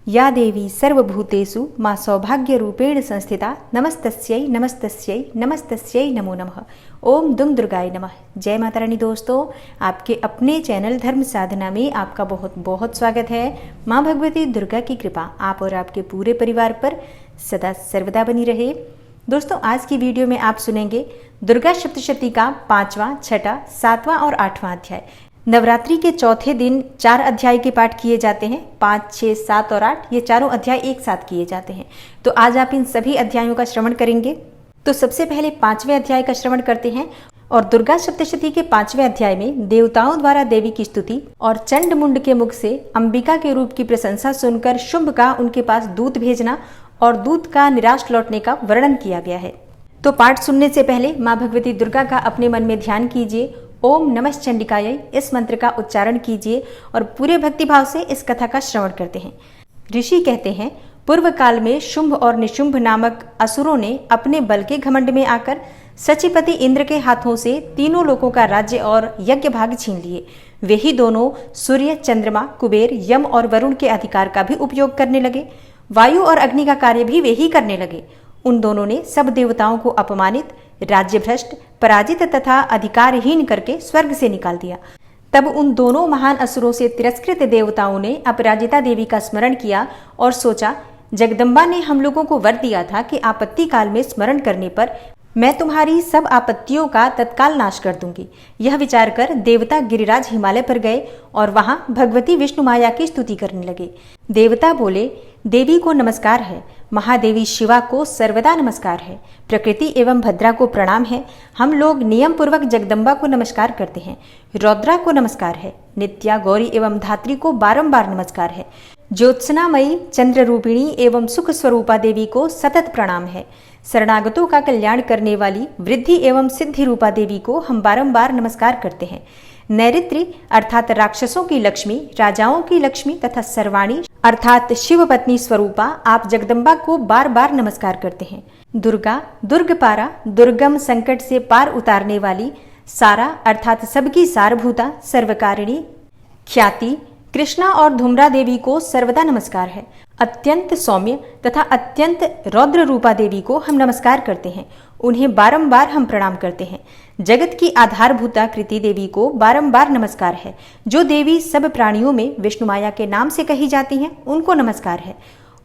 या देवी सर्वभूतेषु मां सौभाग्यरूपेण संस्थिता नमस्तस्यै नमस्तस्यै नमस्तस्यै नमो नमः। ओम दुम दुर्गाय नमः। जय माता रानी। दोस्तों, आपके अपने चैनल धर्म साधना में आपका बहुत बहुत स्वागत है। माँ भगवती दुर्गा की कृपा आप और आपके पूरे परिवार पर सदा सर्वदा बनी रहे। दोस्तों, आज की वीडियो में आप सुनेंगे दुर्गा सप्तशती का 5वां, 6वां, 7वां और 8वां अध्याय। नवरात्रि के चौथे दिन 4 अध्याय के पाठ किए जाते हैं। 5, 6, 7 और 8 ये चारों अध्याय एक साथ किए जाते हैं। तो आज आप इन सभी अध्यायों का श्रवण करेंगे। तो सबसे पहले 5वें अध्याय का श्रवण करते हैं। और दुर्गा सप्तशती के 5वें अध्याय में देवताओं द्वारा देवी की स्तुति और चंड मुंड के मुख से अंबिका के रूप की प्रशंसा सुनकर शुंभ का उनके पास दूत भेजना और दूत का निराश लौटने का वर्णन किया गया है। तो पाठ सुनने से पहले माँ भगवती दुर्गा का अपने मन में ध्यान कीजिए। ओम नमः चंडिकायै इस मंत्र का उच्चारण कीजिए और पूरे भक्तिभाव से इस कथा का श्रवण करते हैं। ऋषि कहते हैं, पूर्व काल में शुंभ और निशुंभ नामक असुरों ने अपने बल के घमंड में आकर सचिपति इंद्र के हाथों से तीनों लोकों का राज्य और यज्ञ भाग छीन लिए। वे ही दोनों सूर्य, चंद्रमा, कुबेर, यम और वरुण के अधिकार का भी उपयोग करने लगे। वायु और अग्नि का कार्य भी वे ही करने लगे। उन दोनों ने सब देवताओं को अपमानित, राज्य भ्रष्ट, पराजित तथा अधिकारहीन करके स्वर्ग से निकाल दिया। तब उन दोनों महान असुरों से तिरस्कृत देवताओं ने अपराजिता देवी का स्मरण किया और सोचा, जगदम्बा ने हम लोगों को वर दिया था कि आपत्ति काल में स्मरण करने पर मैं तुम्हारी सब आपत्तियों का तत्काल नाश कर दूंगी। यह विचार कर देवता गिरिराज हिमालय पर गए और वहां भगवती विष्णु माया की स्तुति करने लगे। देवता बोले, देवी को नमस्कार है, महादेवी शिवा को सर्वदा नमस्कार है, प्रकृति एवं भद्रा को प्रणाम है। हम लोग नियम पूर्वक जगदम्बा को नमस्कार करते हैं। रौद्रा को नमस्कार है, नित्या, गौरी एवं धात्री को बारंबार नमस्कार है। ज्योत्सनामयी, चंद्र रूपिणी एवं सुख स्वरूपा देवी को सतत प्रणाम है। शरणागतों का कल्याण करने वाली वृद्धि एवं सिद्धि रूपा देवी को हम बारंबार नमस्कार करते हैं। नैऋत्री अर्थात राक्षसों की लक्ष्मी, राजाओं की लक्ष्मी तथा सर्वाणी अर्थात शिव पत्नी स्वरूपा आप जगदम्बा को बार बार नमस्कार करते हैं। दुर्गा, दुर्गपारा, दुर्गम संकट से पार उतारने वाली, सारा अर्थात सबकी सारभूता, सर्वकारिणी, ख्याति, कृष्णा और धूम्रा देवी को सर्वदा नमस्कार है। अत्यंत सौम्य तथा अत्यंत रौद्र रूपा देवी को हम नमस्कार करते हैं। उन्हें बारंबार हम प्रणाम करते हैं। जगत की आधारभूता कृति देवी को बारंबार नमस्कार है। जो देवी सब प्राणियों में विष्णु माया के नाम से कही जाती हैं, उनको नमस्कार है।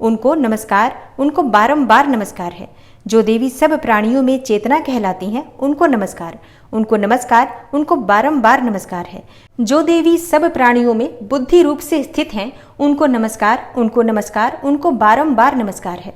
उनको नमस्कार, उनको बारंबार नमस्कार है। जो देवी सब प्राणियों में चेतना कहलाती हैं, उनको नमस्कार, उनको नमस्कार, उनको बारंबार नमस्कार है। जो देवी सब प्राणियों में बुद्धि रूप से स्थित हैं, उनको नमस्कार, उनको नमस्कार, उनको बारंबार नमस्कार है।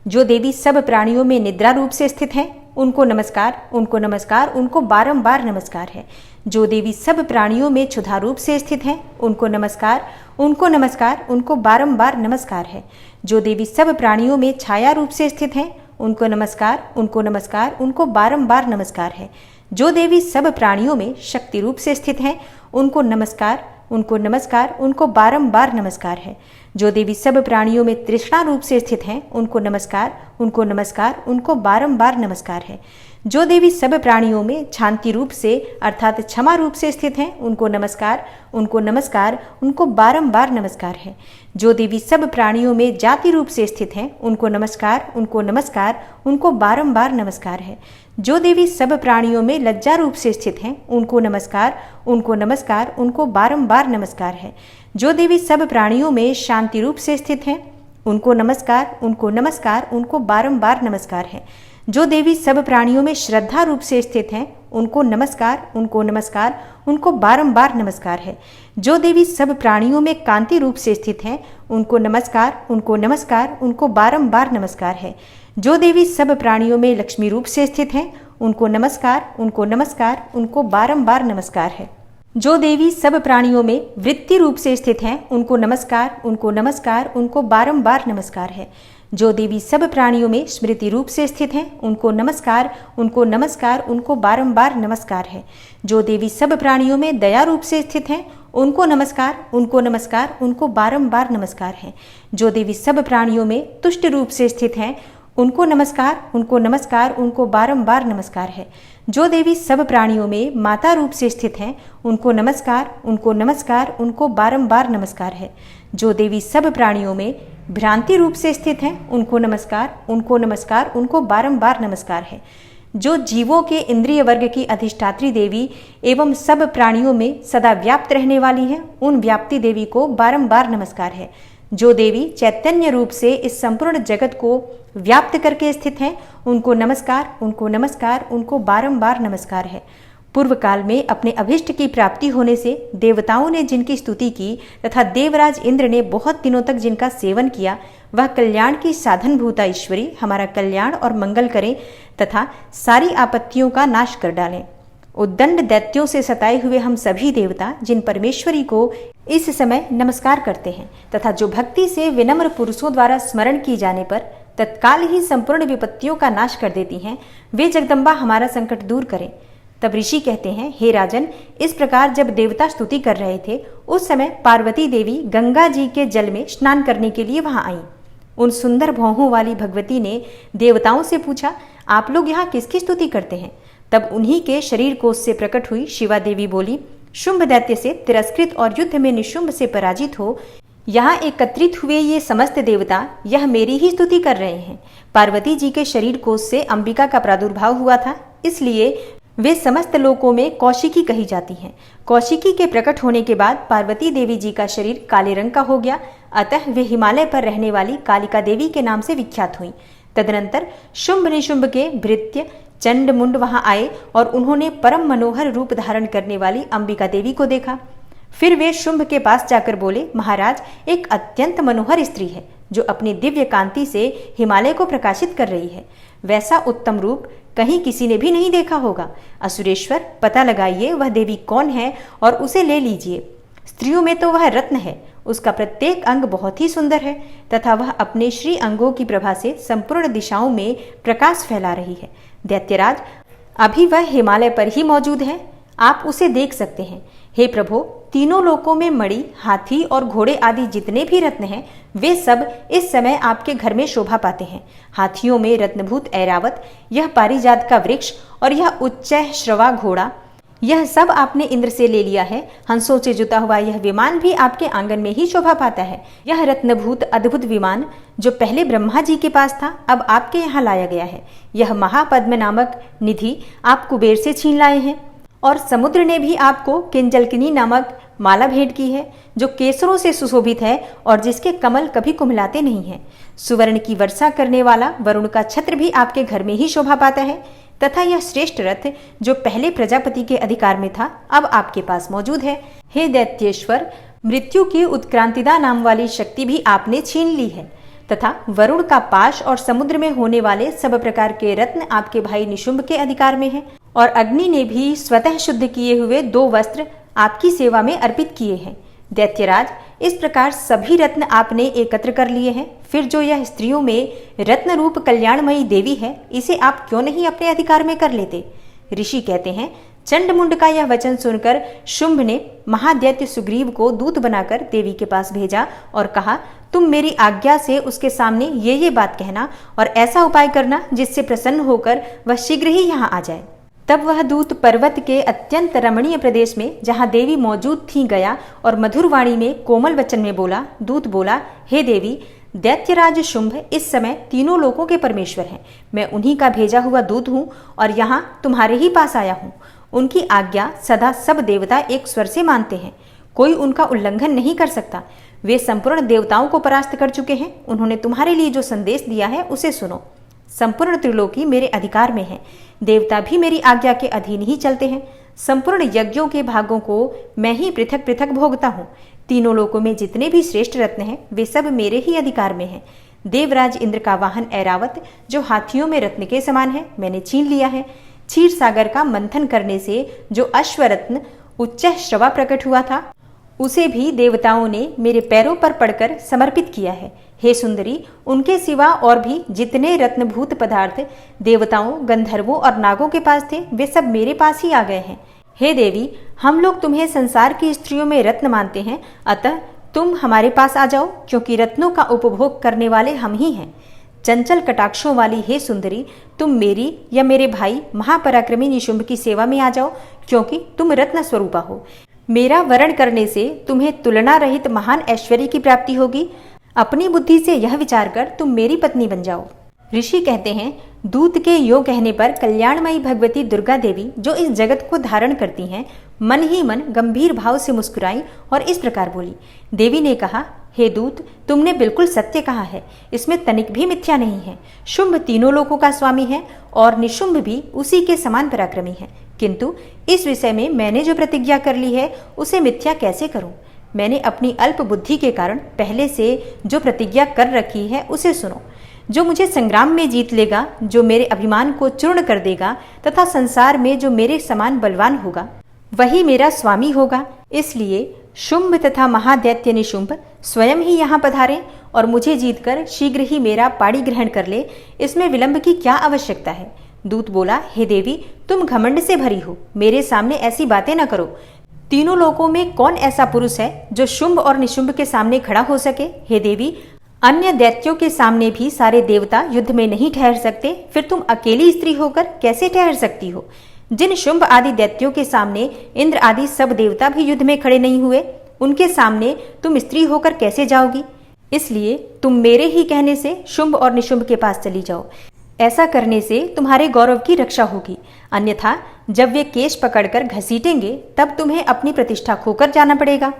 जो देवी सब प्राणियों में निद्रा रूप से स्थित हैं, उनको नमस्कार, उनको नमस्कार, उनको बारंबार नमस्कार है। जो देवी सब प्राणियों में क्षुधा रूप से स्थित हैं, उनको नमस्कार, उनको नमस्कार, उनको बारंबार नमस्कार है। जो देवी सब प्राणियों में छाया रूप से स्थित हैं, उनको नमस्कार, उनको नमस्कार, उनको बारंबार नमस्कार है। जो देवी सब प्राणियों में शक्ति रूप से स्थित हैं, उनको नमस्कार, उनको नमस्कार, उनको बारंबार नमस्कार है। जो देवी सब प्राणियों में तृष्णा रूप से स्थित हैं, उनको नमस्कार, उनको नमस्कार, उनको बारंबार नमस्कार है। जो देवी सब प्राणियों में शांति रूप से अर्थात क्षमा रूप से स्थित हैं, उनको नमस्कार, उनको नमस्कार, उनको बारंबार नमस्कार है। जो देवी सब प्राणियों में जाति रूप से स्थित हैं, उनको नमस्कार, उनको नमस्कार, उनको बारंबार नमस्कार है। जो देवी सब प्राणियों में लज्जा रूप से स्थित हैं, उनको नमस्कार, उनको नमस्कार, उनको बारंबार नमस्कार है। जो देवी सब प्राणियों में शांति रूप से स्थित हैं, उनको नमस्कार, उनको नमस्कार, उनको बारंबार नमस्कार है। जो देवी सब प्राणियों में श्रद्धा रूप से स्थित हैं, उनको नमस्कार, उनको नमस्कार, उनको बारंबार नमस्कार है। जो देवी सब प्राणियों में कांति रूप से स्थित हैं, उनको नमस्कार, उनको नमस्कार, उनको बारंबार नमस्कार है। जो देवी सब प्राणियों में लक्ष्मी रूप से स्थित हैं, उनको नमस्कार, उनको नमस्कार, उनको बारंबार नमस्कार है। जो देवी सब प्राणियों में वृत्ति रूप से स्थित हैं, उनको नमस्कार, उनको नमस्कार, उनको बारंबार नमस्कार है। जो देवी सब प्राणियों में स्मृति रूप से स्थित हैं, उनको नमस्कार, उनको नमस्कार, उनको बारंबार नमस्कार है। जो देवी सब प्राणियों में दया रूप से स्थित हैं, उनको नमस्कार, उनको नमस्कार, उनको बारंबार नमस्कार है। जो देवी सब प्राणियों में तुष्ट रूप से स्थित हैं, उनको नमस्कार, उनको नमस्कार, उनको बारंबार नमस्कार है। जो देवी सब प्राणियों में माता रूप से स्थित हैं, उनको नमस्कार, उनको नमस्कार, उनको बारंबार नमस्कार है। जो देवी सब प्राणियों में भ्रांति रूप से स्थित हैं, उनको नमस्कार, उनको नमस्कार, उनको बारंबार नमस्कार है। जो जीवों के इंद्रिय वर्ग की अधिष्ठात्री देवी एवं सब प्राणियों में सदा व्याप्त रहने वाली है, उन व्याप्ति देवी को बारंबार नमस्कार है। जो देवी चैतन्य रूप से इस संपूर्ण जगत को व्याप्त करके स्थित हैं, उनको नमस्कार, उनको नमस्कार, उनको बारंबार नमस्कार है। पूर्व काल में अपने अभिष्ट की प्राप्ति होने से देवताओं ने जिनकी स्तुति की तथा देवराज इंद्र ने बहुत दिनों तक जिनका सेवन किया, वह कल्याण की साधनभूता ईश्वरी हमारा कल्याण और मंगल करें तथा सारी आपत्तियों का नाश कर डालें। उद्दंड दैत्यों से सताए हुए हम सभी देवता जिन परमेश्वरी को इस समय नमस्कार करते हैं तथा जो भक्ति से विनम्र पुरुषों द्वारा स्मरण की जाने पर तत्काल ही संपूर्ण विपत्तियों का नाश कर देती हैं, वे जगदम्बा हमारा संकट दूर करें। तब ऋषि कहते हैं, हे राजन, इस प्रकार जब देवता स्तुति कर रहे थे, उस समय पार्वती देवी गंगा जी के जल में स्नान करने के लिए वहां आईं। उन सुंदर भौहों वाली भगवती ने देवताओं से पूछा, आप लोग यहाँ किसकी स्तुति करते हैं? तब उन्हीं के शरीर कोश से प्रकट हुई शिवा देवी बोली, शुंभ दैत्य से तिरस्कृत और युद्ध में निशुंभ से पराजित हो यहाँ एकत्रित हुए ये समस्त देवता यह मेरी ही स्तुति कर रहे हैं। पार्वती जी के शरीर कोश से अंबिका का प्रादुर्भाव हुआ था, इसलिए वे समस्त लोकों में कौशिकी कही जाती हैं। कौशिकी के प्रकट होने के बाद पार्वती देवी जी का शरीर काले रंग का हो गया, अतः वे हिमालय पर रहने वाली कालिका देवी के नाम से विख्यात हुई। तदनंतर शुंभ निशुंभ के भृत्य चंड मुंड वहां आए और उन्होंने परम मनोहर रूप धारण करने वाली अंबिका देवी को देखा। फिर वे शुंभ के पास जाकर बोले, महाराज, एक अत्यंत मनोहर स्त्री है जो अपनी दिव्य कांति से हिमालय को प्रकाशित कर रही है। वैसा उत्तम रूप कहीं किसी ने भी नहीं देखा होगा। असुरेश्वर, पता लगाइए वह देवी कौन है और उसे ले लीजिए। स्त्रियों में तो वह रत्न है, उसका प्रत्येक अंग बहुत ही सुंदर है तथा वह अपने श्री अंगों की प्रभा से संपूर्ण दिशाओं में प्रकाश फैला रही है। दैत्यराज, अभी वह हिमालय पर ही मौजूद है, आप उसे देख सकते हैं। हे प्रभो, तीनों लोकों में मणि, हाथी और घोड़े आदि जितने भी रत्न हैं, वे सब इस समय आपके घर में शोभा पाते हैं। हाथियों में रत्नभूत ऐरावत, यह पारिजात का वृक्ष और यह उच्चैः श्रवा घोड़ा, यह सब आपने इंद्र से ले लिया है। हंसों से जुता हुआ यह विमान भी आपके आंगन में ही शोभा पाता है। यह रत्नभूत अद्भुत विमान जो पहले ब्रह्मा जी के पास था, अब आपके यहाँ लाया गया है। यह महापद्म नामक निधि आप कुबेर से छीन लाए हैं और समुद्र ने भी आपको किंजलकिनी नामक माला भेंट की है जो केसरों से सुशोभित है और जिसके कमल कभी कुम्हलाते नहीं हैं। सुवर्ण की वर्षा करने वाला वरुण का छत्र भी आपके घर में ही शोभा पाता है तथा यह श्रेष्ठ रथ जो पहले प्रजापति के अधिकार में था, अब आपके पास मौजूद है। हे दैत्येश्वर, मृत्यु की उत्क्रांतिदा नाम वाली शक्ति भी आपने छीन ली है तथा वरुण का पाश और समुद्र में होने वाले सब प्रकार के रत्न आपके भाई निशुंभ के अधिकार में है और अग्नि ने भी स्वतः शुद्ध किए हुए 2 वस्त्र आपकी सेवा में अर्पित किए हैं। दैत्यराज, इस प्रकार सभी रत्न आपने एकत्र कर लिए हैं, फिर जो यह स्त्रियों में रत्न रूप कल्याणमयी देवी है, इसे आप क्यों नहीं अपने अधिकार में कर लेते? ऋषि कहते हैं, चंडमुंड का यह वचन सुनकर शुंभ ने महादैत्य सुग्रीव को दूत बनाकर देवी के पास भेजा और कहा, तुम मेरी आज्ञा से उसके सामने ये बात कहना और ऐसा उपाय करना जिससे प्रसन्न होकर वह शीघ्र ही यहाँ आ जाए। तब वह दूत पर्वत के अत्यंत रमणीय प्रदेश में जहाँ देवी मौजूद थी गया और मधुर वाणी में कोमल वचन में बोला। दूत बोला, हे देवी, दैत्यराज शुंभ इस समय तीनों लोकों के परमेश्वर हैं। मैं उन्हीं का भेजा हुआ दूत हूँ और यहाँ तुम्हारे ही पास आया हूँ। उनकी आज्ञा सदा सब देवता एक स्वर से मानते हैं, कोई उनका उल्लंघन नहीं कर सकता। वे संपूर्ण देवताओं को परास्त कर चुके हैं। उन्होंने तुम्हारे लिए जो संदेश दिया है उसे सुनो। संपूर्ण त्रिलोकी मेरे अधिकार में है, देवता भी मेरी आज्ञा के अधीन ही चलते हैं। संपूर्ण यज्ञों के भागों को मैं ही पृथक पृथक भोगता हूँ। तीनों लोकों में जितने भी श्रेष्ठ रत्न हैं, वे सब मेरे ही अधिकार में हैं। देवराज इंद्र का वाहन ऐरावत जो हाथियों में रत्न के समान है, मैंने छीन लिया है। क्षीर सागर का मंथन करने से जो अश्वरत्न उच्चैः श्रवा प्रकट हुआ था, उसे भी देवताओं ने मेरे पैरों पर पड़कर समर्पित किया है। हे सुंदरी, उनके सिवा और भी जितने रत्नभूत पदार्थ देवताओं, गंधर्वों और नागों के पास थे, वे सब मेरे पास ही आ गए हैं। हे देवी, हम लोग तुम्हें संसार की स्त्रियों में रत्न मानते हैं, अतः तुम हमारे पास आ जाओ, क्योंकि रत्नों का उपभोग करने वाले हम ही हैं। चंचल कटाक्षों वाली हे सुंदरी, तुम मेरी या मेरे भाई महापराक्रमी निशुंभ की सेवा में आ जाओ, क्योंकि तुम रत्न स्वरूपा हो। मेरा वरण करने से तुम्हें तुलना रहित महान ऐश्वर्य की प्राप्ति होगी। अपनी बुद्धि से यह विचार कर तुम मेरी पत्नी बन जाओ। ऋषि कहते हैं, दूत के यो कहने पर कल्याणमयी भगवती दुर्गा देवी, जो इस जगत को धारण करती हैं, मन ही मन गंभीर भाव से मुस्कुराई और इस प्रकार बोली। देवी ने कहा, हे दूत, तुमने बिल्कुल सत्य कहा है, इसमें तनिक भी मिथ्या नहीं है। शुंभ तीनों लोकों का स्वामी है और निशुंभ भी उसी के समान पराक्रमी है, किंतु इस विषय में मैंने जो प्रतिज्ञा कर ली है उसे मिथ्या कैसे करूं? मैंने अपनी अल्प बुद्धि के कारण पहले से जो प्रतिज्ञा कर रखी है उसे सुनो। जो मुझे संग्राम में जीत लेगा, जो मेरे अभिमान को चूर्ण कर देगा तथा संसार में जो मेरे समान बलवान होगा, वही मेरा स्वामी होगा। इसलिए शुंभ तथा महादैत्य निशुंभ स्वयं ही यहाँ पधारे और मुझे जीतकर शीघ्र ही मेरा पाणी ग्रहण कर ले। इसमें विलंब की क्या आवश्यकता है? दूत बोला, हे देवी, तुम घमंड से भरी हो, मेरे सामने ऐसी बातें न करो। तीनों लोकों में कौन ऐसा पुरुष है जो शुंभ और निशुंभ के सामने खड़ा हो सके? हे देवी, अन्य दैत्यों के सामने भी सारे देवता युद्ध में नहीं ठहर सकते, फिर तुम अकेली स्त्री होकर कैसे ठहर सकती हो? जिन शुंभ आदि दैत्यों के सामने इंद्र आदि सब देवता भी युद्ध में खड़े नहीं हुए, उनके सामने तुम स्त्री होकर कैसे जाओगी? इसलिए तुम मेरे ही कहने से शुंभ और निशुंभ के पास चली जाओ। ऐसा करने से तुम्हारे गौरव की रक्षा होगी, अन्यथा जब वे केश पकड़कर घसीटेंगे तब तुम्हें अपनी प्रतिष्ठा खोकर जाना पड़ेगा।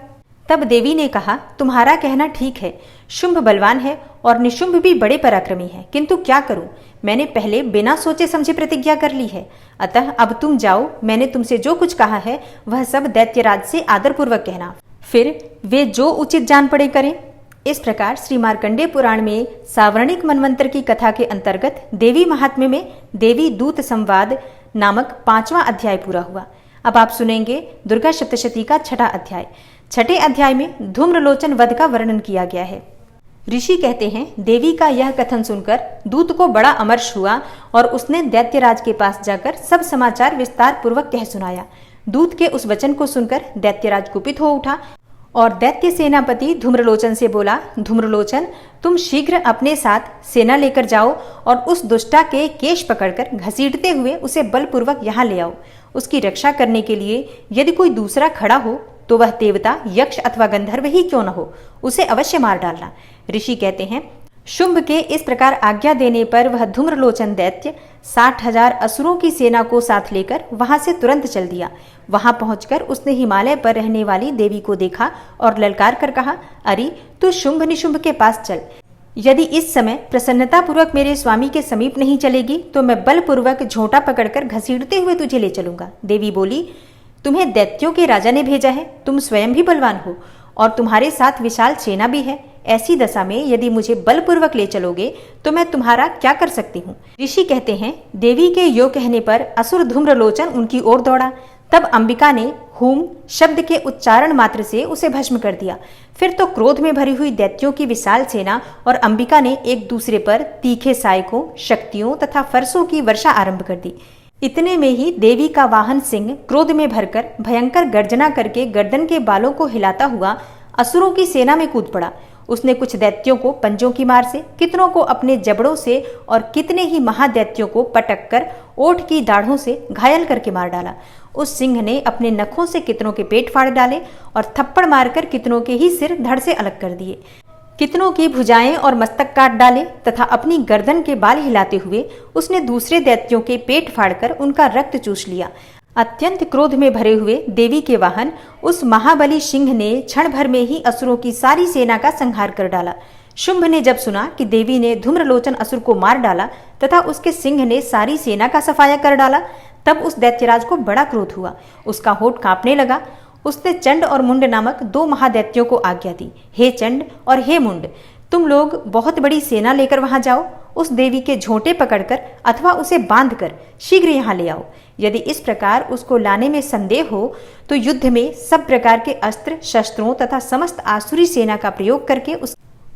तब देवी ने कहा, तुम्हारा कहना ठीक है, शुंभ बलवान है और निशुंभ भी बड़े पराक्रमी है, किंतु क्या करूं? मैंने पहले बिना सोचे समझे प्रतिज्ञा कर ली है, अतः अब तुम जाओ। मैंने तुमसे जो कुछ कहा है वह सब दैत्यराज से आदरपूर्वक कहना, फिर वे जो उचित जान पड़े करें। इस प्रकार श्री मार्कंडेय पुराण में सावर्णिक मनवंतर की कथा के अंतर्गत देवी महात्म्य में देवी दूत संवाद नामक 5वां अध्याय पूरा हुआ। अब आप सुनेंगे दुर्गा सप्तशती का 6ठा अध्याय। 6ठे अध्याय में धूम्रलोचन वध का वर्णन किया गया है। ऋषि कहते हैं, देवी का यह कथन सुनकर दूत को बड़ा अमर्ष हुआ और उसने दैत्यराज के पास जाकर सब समाचार विस्तार पूर्वक कह सुनाया। दूत के उस वचन को सुनकर दैत्यराज कुपित हो उठा और दैत्य सेनापति धूम्रलोचन से बोला, धूम्रलोचन, तुम शीघ्र अपने साथ सेना लेकर जाओ और उस दुष्टा के केश पकड़कर घसीटते हुए उसे बलपूर्वक यहाँ ले आओ। उसकी रक्षा करने के लिए यदि कोई दूसरा खड़ा हो तो वह देवता, यक्ष अथवा गंधर्व ही क्यों न हो, उसे अवश्य मार डालना। ऋषि कहते हैं, शुंभ के इस प्रकार आज्ञा देने पर वह धूम्रलोचन दैत्य 60,000 असुरों की सेना को साथ लेकर वहां से तुरंत चल दिया। वहां पहुंचकर उसने हिमालय पर रहने वाली देवी को देखा और ललकार कर कहा, अरे तू शुंभ निशुंभ के पास चल। यदि इस समय प्रसन्नता पूर्वक मेरे स्वामी के समीप नहीं चलेगी तो मैं बलपूर्वक झोंटा पकड़कर घसीटते हुए तुझे ले चलूंगा। देवी बोली, तुम्हें दैत्यों के राजा ने भेजा है, तुम स्वयं भी बलवान हो और तुम्हारे साथ विशाल सेना भी है। ऐसी दशा में यदि मुझे बलपूर्वक ले चलोगे तो मैं तुम्हारा क्या कर सकती हूँ? ऋषि कहते हैं, देवी के यो कहने पर असुर धूम्रलोचन उनकी ओर दौड़ा। तब अंबिका ने हुम शब्द के उच्चारण मात्र से उसे भस्म कर दिया। फिर तो क्रोध में भरी हुई दैत्यों की विशाल सेना और अंबिका ने एक दूसरे पर तीखे सायकों, शक्तियों तथा फरसों की वर्षा आरंभ कर दी। इतने में ही देवी का वाहन सिंह क्रोध में भरकर भयंकर गर्जना करके गर्दन के बालों को हिलाता हुआ असुरों की सेना में कूद पड़ा। उसने कुछ दैत्यों को पंजों की मार से, कितनों को अपने जबड़ों से और कितने ही महादैत्यों को पटक कर ओठ की दाढ़ों से घायल करके मार डाला। उस सिंह ने अपने नखों से कितनों के पेट फाड़ डाले और थप्पड़ मारकर कितनों के ही सिर धड़ से अलग कर दिए। कितनों की भुजाएं और मस्तक काट डाले तथा अपनी गर्दन के बाल हिलाते हुए उसने दूसरे दैत्यों के पेट फाड़कर उनका रक्त चूस लिया। अत्यंत क्रोध में भरे हुए देवी के वाहन उस महाबली सिंह ने क्षण भर में ही असुरों की सारी सेना का संहार कर डाला। शुंभ ने जब सुना कि देवी ने धूम्रलोचन असुर को मार डाला तथा उसके सिंह ने सारी सेना का सफाया कर डाला, तब उस दैत्यराज को बड़ा क्रोध हुआ। उसका होठ कांपने लगा। उसने चंड और मुंड नामक 2 महादैत्यों को आज्ञा दी, हे चंड और हे मुंड, तुम लोग बहुत बड़ी सेना लेकर वहां जाओ। उस देवी के झोंटे पकड़कर अथवा उसे बांधकर शीघ्र यहाँ ले आओ। यदि इस प्रकार उसको लाने में संदेह हो तो युद्ध में सब प्रकार के अस्त्र शस्त्रों तथा समस्त आसुरी सेना का प्रयोग करके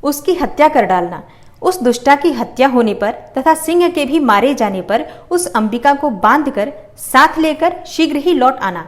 उसकी हत्या कर डालना। उस दुष्टा की हत्या होने पर तथा सिंह के भी मारे जाने पर उस अंबिका को बांधकर साथ लेकर शीघ्र ही लौट आना।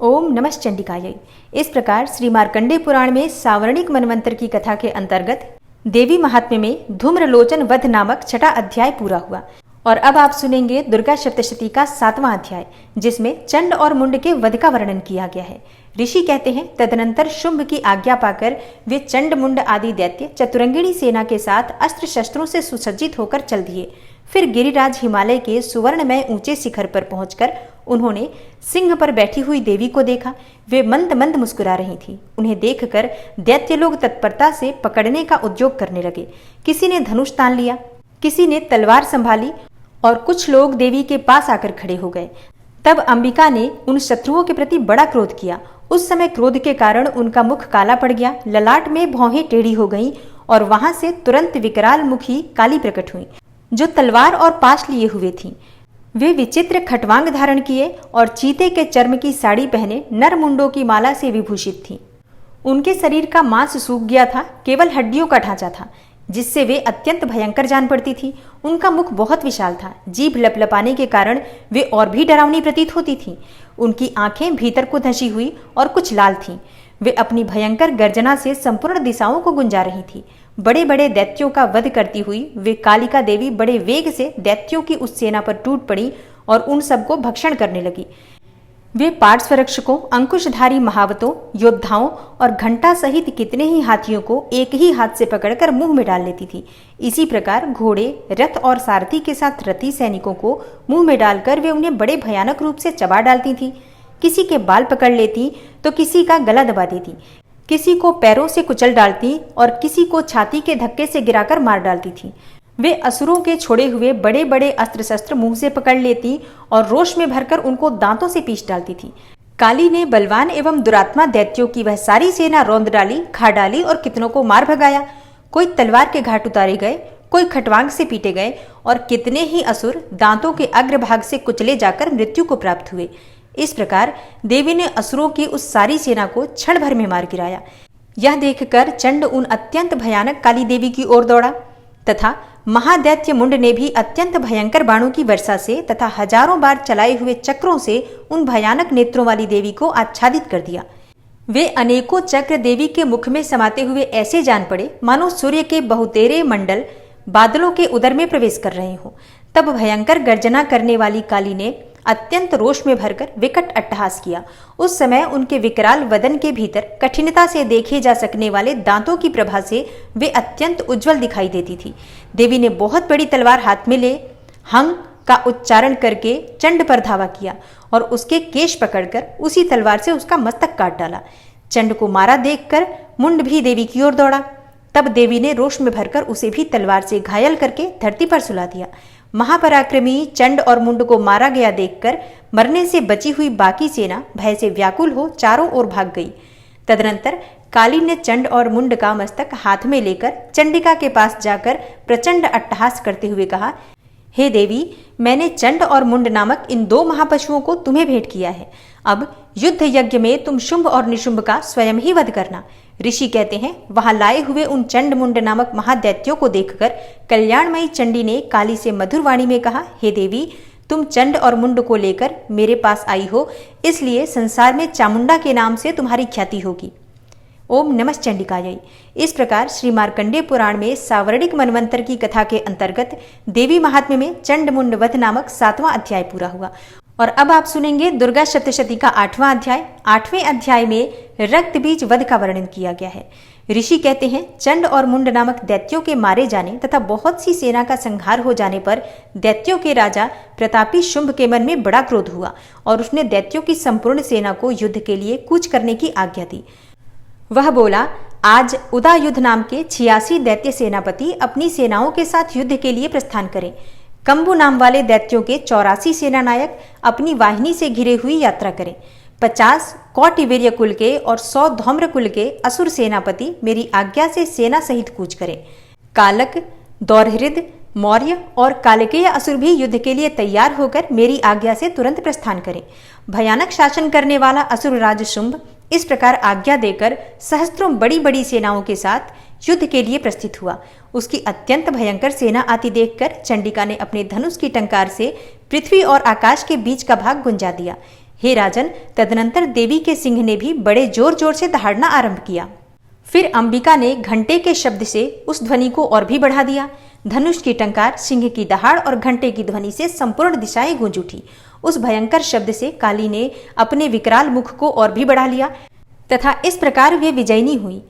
ओम नमः चंडिकायै। इस प्रकार श्री मार्कंडेय पुराण में सावर्णिक मनवंतर की कथा के अंतर्गत देवी महात्म्य में धूम्रलोचन वध नामक 6ठा अध्याय पूरा हुआ। और अब आप सुनेंगे दुर्गा सप्तशती का 7वां अध्याय, जिसमें चंड और मुंड के वध का वर्णन किया गया है। ऋषि कहते हैं, तदनंतर शुंभ की आज्ञा पाकर वे चंड मुंड आदि दैत्य चतुरंगिणी सेना के साथ अस्त्र शस्त्रों से सुसज्जित होकर चल दिए। फिर गिरिराज हिमालय के सुवर्णमय ऊंचे शिखर पर पहुंचकर उन्होंने सिंह पर बैठी हुई देवी को देखा। वे मंद मंद मुस्कुरा रही थी। उन्हें देखकर दैत्य लोग तत्परता से पकड़ने का उद्योग करने लगे। किसी ने धनुष तान लिया, किसी ने तलवार संभाली और कुछ लोग देवी के पास आकर खड़े हो गए। तब अंबिका ने उन शत्रुओं के प्रति बड़ा क्रोध किया। उस समय क्रोध के कारण उनका मुख काला पड़ गया, ललाट में भौहें टेढ़ी हो गईं और वहां से तुरंत विकराल मुखी काली प्रकट हुई, जो तलवार और पाश लिए हुए थीं। वे विचित्र खटवांग धारण किए और चीते के चर्म की साड़ी पहने नर मुंडों की माला से विभूषित थीं। उनके शरीर का मांस सूख गया था, केवल हड्डियों का ढांचा था, जिससे वे अत्यंत भयंकर जान पड़ती थी। उनका मुख बहुत विशाल था, जीभ लपलपाने के कारण वे और भी डरावनी प्रतीत होती थीं। उनकी आंखें भीतर को धसी हुई और कुछ लाल थीं। वे अपनी भयंकर गर्जना से संपूर्ण दिशाओं को गुंजा रही थी। बड़े बड़े दैत्यों का वध करती हुई वे कालिका देवी बड़े वेग से दैत्यों की उस सेना पर टूट पड़ी और उन सबको भक्षण करने लगी। वे पार्श्वरक्षकों, अंकुशधारी महावतों, योद्धाओं और घंटा सहित कितने ही हाथियों को एक ही हाथ से पकड़कर मुंह में डाल लेती थी। इसी प्रकार घोड़े, रथ और सारथी के साथ रथी सैनिकों को मुंह में डालकर वे उन्हें बड़े भयानक रूप से चबा डालती थी। किसी के बाल पकड़ लेती तो किसी का गला दबा देती, किसी को पैरों से कुचल डालती और किसी को छाती के धक्के से गिराकर मार डालती थी। वे असुरों के छोड़े हुए बड़े बड़े अस्त्र शस्त्र मुंह से पकड़ लेती और रोष में भरकर उनको दांतों से पीस डालती थी। काली ने बलवान एवं दुरात्मा दैत्यों की वह सारी सेना रौंद डाली, खा डाली और कितनों को मार भगाया। कोई तलवार के घाट उतारे गए, कोई खटवांग से पीटे गए और कितने ही असुर दांतों के अग्रभाग से कुचले जाकर मृत्यु को प्राप्त हुए। इस प्रकार देवी ने असुरों की उस सारी सेना को क्षण भर में मार गिराया। यह देखकर चंड उन अत्यंत भयानक काली देवी की ओर दौड़ा तथा महादैत्य मुंड ने भी अत्यंत भयंकर बाणों की वर्षा से तथा हजारों बार चलाए हुए चक्रों से उन भयानक नेत्रों वाली देवी को आच्छादित कर दिया। वे अनेकों चक्र देवी के मुख में समाते हुए ऐसे जान पड़े मानो सूर्य के बहुतेरे मंडल बादलों के उदर में प्रवेश कर रहे हो। तब भयंकर गर्जना करने वाली काली ने अत्यंत रोष में भरकर विकट अट्टहास किया। उस समय उनके विकराल वदन के भीतर कठिनता से देखे जा सकने वाले दांतों की प्रभा से वे अत्यंत उज्जवल दिखाई देती थी। देवी ने बहुत बड़ी तलवार हाथ में ले हंग का उच्चारण करके चंड पर धावा किया और उसके केश पकड़कर उसी तलवार से उसका मस्तक काट डाला। चंड को मारा देखकर मुंड भी देवी की ओर दौड़ा। तब देवी ने रोष में भरकर उसे भी तलवार से घायल करके धरती पर सुला दिया। महापराक्रमी चंड और मुंड को मारा गया देखकर मरने से बची हुई बाकी सेना भय से व्याकुल हो चारों ओर भाग गई। तदनंतर काली ने चंड और मुंड का मस्तक हाथ में लेकर चंडिका के पास जाकर प्रचंड अट्टहास करते हुए कहा, हे देवी, मैंने चंड और मुंड नामक इन दो महापशुओं को तुम्हें भेंट किया है। अब युद्ध यज्ञ में तुम शुंभ और निशुंभ का स्वयं ही वध करना। ऋषि कहते हैं, वहां लाए हुए उन चंड मुंड नामक महादैत्यों को देखकर कल्याणमयी चंडी ने काली से मधुर वाणी में कहा, हे देवी, तुम चंड और मुंड को लेकर मेरे पास आई हो, इसलिए संसार में चामुंडा के नाम से तुम्हारी ख्याति होगी। ओम नमः चंडिकायै। इस प्रकार श्री मार्कंडेय पुराण में सावर्णिक मनवंतर की कथा के अंतर्गत देवी महात्म्य में चंड मुंड वध नामक 7वां अध्याय पूरा हुआ। और अब आप सुनेंगे दुर्गा सप्तशती का 8वां अध्याय। 8वें अध्याय में रक्त बीज वध का वर्णन किया गया है। ऋषि कहते हैं, चंड और मुंड नामक दैत्यों के मारे जाने तथा बहुत सी सेना का संहार हो जाने पर दैत्यों के राजा प्रतापी शुंभ के मन में बड़ा क्रोध हुआ और उसने दैत्यों की संपूर्ण सेना को युद्ध के लिए कूच करने की आज्ञा दी। वह बोला, आज उदायुध नाम के 86 दैत्य सेनापति अपनी सेनाओं के साथ युद्ध के लिए प्रस्थान करें। कंबु नाम वाले दैत्यों के 84 सेनानायक अपनी वाहिनी से घिरे हुई यात्रा करें। 50 कौटिवीर्य कुल के और 100 धौम्र कुल के असुर सेनापति मेरी आज्ञा से सेना सहित कूच करें। कालक, दौरहृद, मौर्य और कालकेय असुर भी युद्ध के लिए तैयार होकर मेरी आज्ञा से तुरंत प्रस्थान करें। भयानक शासन करने वाला असुर राज शुंभ इस प्रकार आज्ञा देकर सहस्त्रों बड़ी बड़ी सेनाओं के साथ युद्ध के लिए प्रस्थित हुआ। उसकी अत्यंत भयंकर सेना आती देखकर चंडिका ने अपने धनुष की टंकार से पृथ्वी और आकाश के बीच का भाग गुंजा दिया। हे राजन, तदनंतर देवी के सिंह ने भी बड़े जोर जोर से दहाड़ना आरंभ किया। फिर अंबिका ने घंटे के शब्द से उस ध्वनि को और भी बढ़ा दिया। धनुष की टंकार, सिंह की दहाड़ और घंटे की ध्वनि से संपूर्ण दिशाएं गूंज उठी। उस भयंकर शब्द से काली ने अपने विकराल मुख को और भी बढ़ा लिया तथा इस प्रकार वे विजयिनी हुई।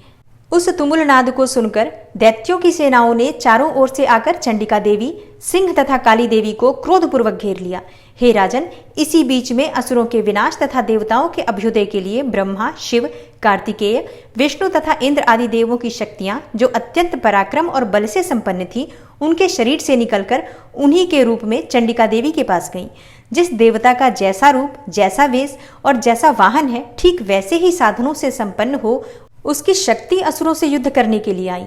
उस तुमुल नाद को सुनकर दैत्यों की सेनाओं ने चारों ओर से आकर चंडिका देवी, सिंह तथा काली देवी को क्रोधपूर्वक घेर लिया। हे राजन, इसी बीच में असुरों के विनाश तथा देवताओं के अभ्युदय के लिए ब्रह्मा, शिव, कार्तिकेय, विष्णु तथा इंद्र आदि देवों की शक्तियां, जो अत्यंत पराक्रम और बल से संपन्न थी, उनके शरीर से निकलकर उन्हीं के रूप में चंडिका देवी के पास गईं। जिस देवता का जैसा रूप, जैसा वेश और जैसा वाहन है, ठीक वैसे ही साधनों से संपन्न हो उसकी शक्ति असुरों से युद्ध करने के लिए आई।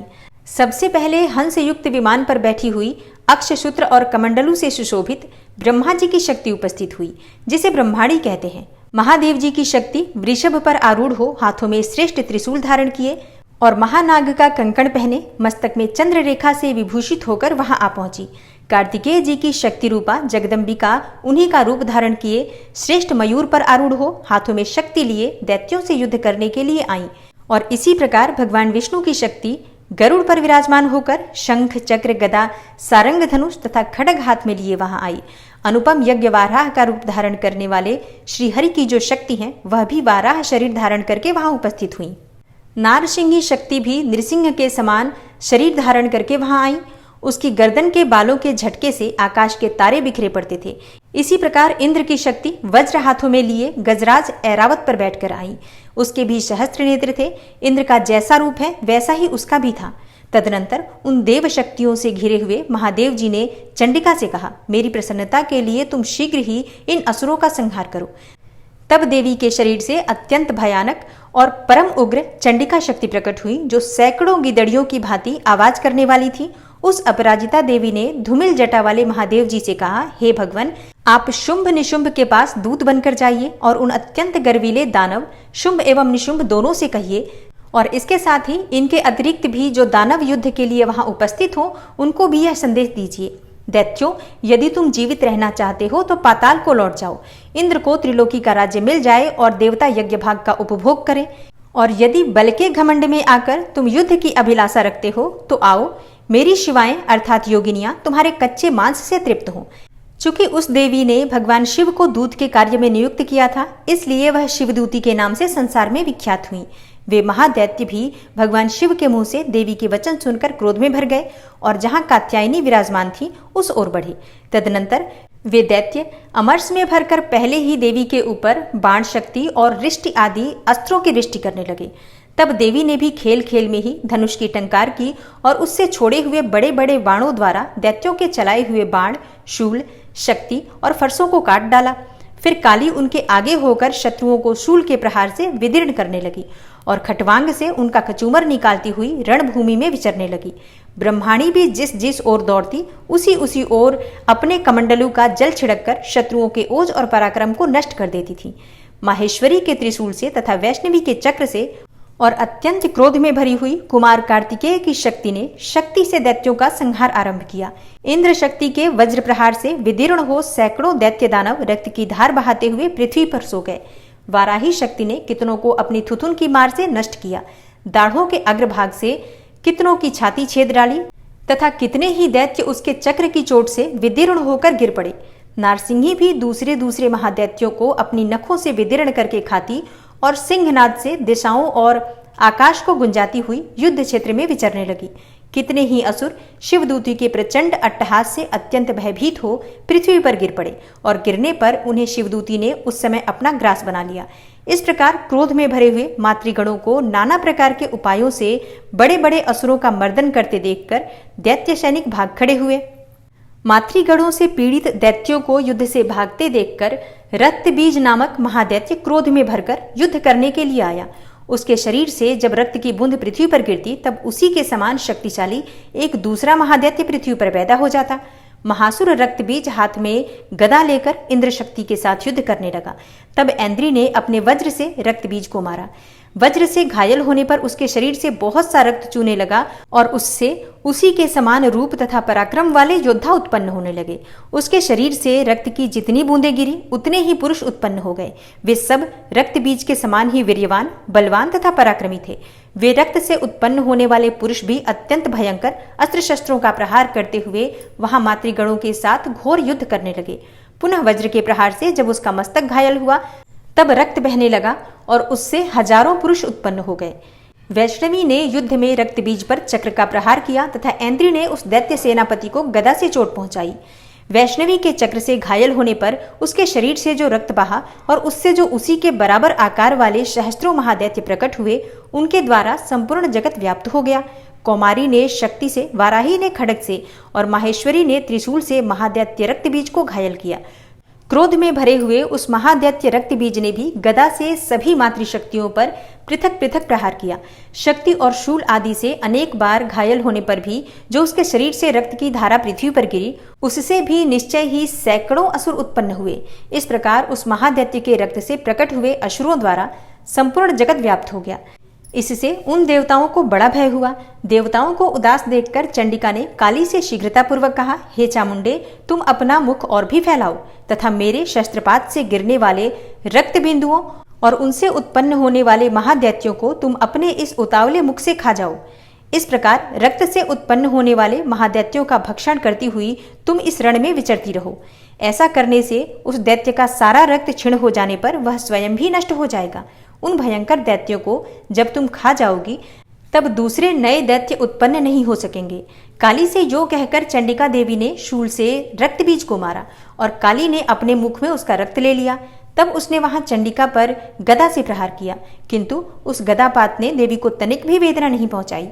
सबसे पहले हंस युक्त विमान पर बैठी हुई, अक्षसूत्र और कमंडलू से सुशोभित ब्रह्मा जी की शक्ति उपस्थित हुई, जिसे ब्रह्माणी कहते हैं। महादेव जी की शक्ति वृषभ पर आरूढ़ हो, हाथों में श्रेष्ठ त्रिशूल धारण किए और महानाग का कंकण पहने, मस्तक में चंद्र रेखा से विभूषित होकर वहां आ पहुंची। कार्तिकेय जी की शक्ति रूपा जगदम्बिका उन्हीं का रूप धारण किए श्रेष्ठ मयूर पर आरूढ़ हो, हाथों में शक्ति लिए दैत्यों से युद्ध करने के लिए आई। और इसी प्रकार भगवान विष्णु की शक्ति गरुड़ पर विराजमान होकर शंख, चक्र, गदा, सारंग, धनुष तथा खड्ग हाथ में लिए वहां आई। अनुपम यज्ञ वाराह का रूप धारण करने वाले श्री हरि की जो शक्ति है, वह भी वाराह शरीर धारण करके वहां उपस्थित हुई। नारसिंही शक्ति भी नृसिंह के समान शरीर धारण करके वहां आई। उसकी गर्दन के बालों के झटके से आकाश के तारे बिखरे पड़ते थे। इसी प्रकार इंद्र की शक्ति वज्र हाथों में लिए गजराज ऐरावत पर बैठकर आई। उसके भी सहस्त्र नेत्र थे। इंद्र का जैसा रूप है वैसा ही उसका भी था। तदनंतर उन देव शक्तियों से घिरे हुए महादेव जी ने चंडिका से कहा, मेरी प्रसन्नता के लिए तुम शीघ्र ही इन असुरों का संहार करो। तब देवी के शरीर से अत्यंत भयानक और परम उग्र चंडिका शक्ति प्रकट हुई, जो सैकड़ों गिदड़ियों की भांति आवाज करने वाली थी। उस अपराजिता देवी ने धूमिल जटा वाले महादेव जी से कहा, हे भगवान, आप शुंभ निशुंभ के पास दूत बनकर जाइए और उन अत्यंत गर्वीले दानव शुंभ एवं निशुंभ दोनों से कहिए, और इसके साथ ही इनके अतिरिक्त भी जो दानव युद्ध के लिए वहां उपस्थित हो, उनको भी यह संदेश दीजिए, दैत्यों, यदि तुम जीवित रहना चाहते हो तो पाताल को लौट जाओ। इंद्र को त्रिलोकी का राज्य मिल जाए और देवता यज्ञ भाग का उपभोग करें, और यदि बल के घमंड में आकर तुम युद्ध की अभिलाषा रखते हो तो आओ, मेरी शिवाएं अर्थात योगिनियां तुम्हारे कच्चे मांस से तृप्त हो। चूंकि उस देवी ने भगवान शिव को दूत के कार्य में नियुक्त किया था, इसलिए वह शिवदूती के नाम से संसार में विख्यात हुई। वे महादैत्य भी भगवान शिव के मुंह से देवी के वचन सुनकर क्रोध में भर गए और जहां कात्यायनी विराजमान थी उस ओर बढ़े। तदनंतर वे दैत्य अमरस में भरकर पहले ही देवी के ऊपर बाण शक्ति और रिष्टि आदि अस्त्रों की रिष्टि करने लगे। तब देवी ने भी खेल खेल में ही धनुष की टंकार की और उससे छोड़े हुए बड़े बड़े बाणों द्वारा दैत्यों के चलाए हुए बाण, शूल, शक्ति और फरसों को काट डाला। फिर काली उनके आगे होकर शत्रुओं को शूल के प्रहार से विदीर्ण करने लगी और खटवांग से उनका कचूमर निकालती हुई रणभूमि में विचरने लगी। ब्रह्माणी भी जिस जिस ओर दौड़ती उसी ओर अपने कमंडलू का जल छिड़ककर शत्रुओं के ओज और पराक्रम को नष्ट कर देती थी। माहेश्वरी के त्रिशूल से तथा वैष्णवी के चक्र से और अत्यंत क्रोध में भरी हुई कुमार कार्तिकेय की शक्ति ने शक्ति से दैत्यों का संहार आरंभ किया। इंद्र शक्ति के वज्र प्रहार से विदीर्ण हो सैकड़ों दैत्य दानव रक्त की धार बहाते हुए पृथ्वी पर सो गए। वाराही शक्ति ने कितनों को अपनी थुथुन की मार से नष्ट किया, दाढ़ों के अग्रभाग से कितनों की छाती छेद डाली तथा कितने ही दैत्य उसके चक्र की चोट से विदीर्ण होकर गिर पड़े। नारसिंही भी दूसरे महादैत्यों को अपनी नखों से विदीर्ण करके खाती और सिंहनाद से दिशाओं और आकाश को गुंजाती हुई युद्ध क्षेत्र में विचरने लगी। कितने ही असुर शिवदूती के प्रचंड अट्टहास से अत्यंत भयभीत हो पृथ्वी पर गिर पड़े और गिरने पर उन्हें शिवदूती ने उस समय अपना ग्रास बना लिया। इस प्रकार क्रोध में भरे हुए मातृगणों को नाना प्रकार के उपायों से बड़े बड़े असुरों का मर्दन करते देखकर दैत्य सैनिक भाग खड़े हुए। मातृगणों से पीड़ित दैत्यों को युद्ध से भागते देखकर रक्तबीज नामक महादैत्य क्रोध में भरकर युद्ध करने के लिए आया। उसके शरीर से जब रक्त की बूंद पृथ्वी पर गिरती तब उसी के समान शक्तिशाली एक दूसरा महादैत्य पृथ्वी पर पैदा हो जाता। महासुर रक्तबीज हाथ में गदा लेकर इंद्र शक्ति के साथ युद्ध करने लगा। तब ऐन्द्री ने अपने वज्र से रक्तबीज को मारा। वज्र से घायल होने पर उसके शरीर से बहुत सा रक्त चूने लगा और उससे उसी के समान रूप तथा पराक्रम वाले योद्धा उत्पन्न होने लगे। उसके शरीर से रक्त की जितनी बूंदें गिरी उतने ही पुरुष उत्पन्न हो गए। वे सब रक्त बीज के समान ही वीर्यवान, बलवान तथा पराक्रमी थे। वे रक्त से उत्पन्न होने वाले पुरुष भी अत्यंत भयंकर अस्त्र शस्त्रों का प्रहार करते हुए वहां मातृगणों के साथ घोर युद्ध करने लगे। पुनः वज्र के प्रहार से जब उसका मस्तक घायल हुआ तब रक्त बहने लगा और उससे हजारों पुरुष उत्पन्न हो गए। वैष्णवी ने युद्ध में रक्त बीज पर चक्र का प्रहार किया तथा ऐन्द्री ने उस दैत्य सेनापति को गदा से चोट पहुंचाई। वैष्णवी के चक्र से घायल होने पर उसके शरीर से जो रक्त बहा और उससे जो उसी के बराबर आकार वाले सहस्त्रों महादैत्य प्रकट हुए, उनके द्वारा संपूर्ण जगत व्याप्त हो गया। कौमारी ने शक्ति से, वाराही ने खड्ग से और माहेश्वरी ने त्रिशूल से महादैत्य रक्त बीज को घायल किया। क्रोध में भरे हुए उस महादैत्य रक्त बीज ने भी गदा से सभी मातृशक्तियों पर पृथक पृथक प्रहार किया। शक्ति और शूल आदि से अनेक बार घायल होने पर भी जो उसके शरीर से रक्त की धारा पृथ्वी पर गिरी, उससे भी निश्चय ही सैकड़ों असुर उत्पन्न हुए। इस प्रकार उस महादैत्य के रक्त से प्रकट हुए असुरों द्वारा संपूर्ण जगत व्याप्त हो गया। इससे उन देवताओं को बड़ा भय हुआ। देवताओं को उदास देखकर चंडिका ने काली से शीघ्रतापूर्वक कहा, हे चामुंडे, तुम अपना मुख और भी फैलाओ तथा मेरे शस्त्रपात से गिरने वाले रक्त बिंदुओं और उनसे उत्पन्न होने वाले महादैत्यों को तुम अपने इस उतावले मुख से खा जाओ। इस प्रकार रक्त से उत्पन्न होने वाले महादैत्यों का भक्षण करती हुई तुम इस रण में विचरती रहो। ऐसा करने से उस दैत्य का सारा रक्त क्षीण हो जाने पर वह स्वयं भी नष्ट हो जाएगा। उन भयंकर दैत्यों को जब तुम खा जाओगी तब दूसरे नए दैत्य उत्पन्न नहीं हो सकेंगे। काली से जो कहकर चंडिका देवी ने शूल से रक्त बीज को मारा और काली ने अपने मुख में उसका रक्त ले लिया। तब उसने वहां चंडिका पर गदा से प्रहार किया, किंतु उस गदापात ने देवी को तनिक भी वेदना नहीं पहुंचाई।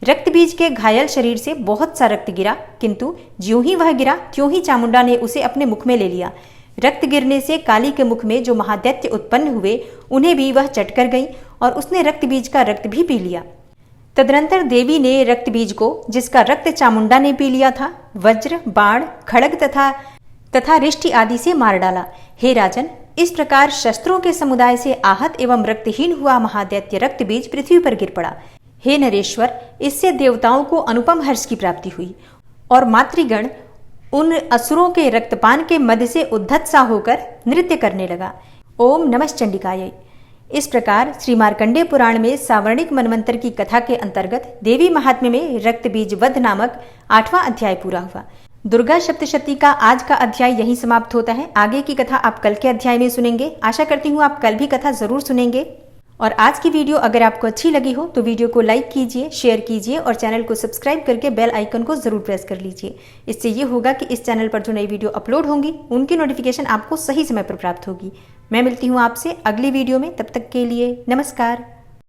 रक्त बीज के घायल शरीर से बहुत सा रक्त गिरा, किंतु ज्यों ही वह गिरा त्यों ही चामुंडा ने उसे अपने मुख में ले लिया। रक्त गिरने से काली के मुख में जो महादैत्य उत्पन्न हुए उन्हें भी वह चट कर गई और उसने रक्त बीज का रक्त भी पी लिया। तदनंतर देवी ने रक्त बीज को, जिसका रक्त चामुंडा ने पी लिया था, वज्र, बाण, खड्ग तथा रिष्टि आदि से मार डाला। हे राजन, इस प्रकार शस्त्रों के समुदाय से आहत एवं रक्तहीन हुआ महादैत्य रक्त बीज पृथ्वी पर गिर पड़ा। हे नरेश्वर, इससे देवताओं को अनुपम हर्ष की प्राप्ति हुई और मातृगण उन असुरों के रक्तपान के मध्य से उद्धत सा होकर नृत्य करने लगा। ओम नमः चंडिकायै। इस प्रकार श्री मार्कंडेय पुराण में सावर्णिक मनवंतर की कथा के अंतर्गत देवी महात्म्य में रक्त बीज वध नामक 8वां अध्याय पूरा हुआ। दुर्गा सप्तशती का आज का अध्याय यहीं समाप्त होता है। आगे की कथा आप कल के अध्याय में सुनेंगे। आशा करती हूँ आप कल भी कथा जरूर सुनेंगे। और आज की वीडियो अगर आपको अच्छी लगी हो तो वीडियो को लाइक कीजिए, शेयर कीजिए और चैनल को सब्सक्राइब करके बेल आइकन को जरूर प्रेस कर लीजिए। इससे ये होगा कि इस चैनल पर जो नई वीडियो अपलोड होंगी उनकी नोटिफिकेशन आपको सही समय पर प्राप्त होगी। मैं मिलती हूँ आपसे अगली वीडियो में। तब तक के लिए नमस्कार।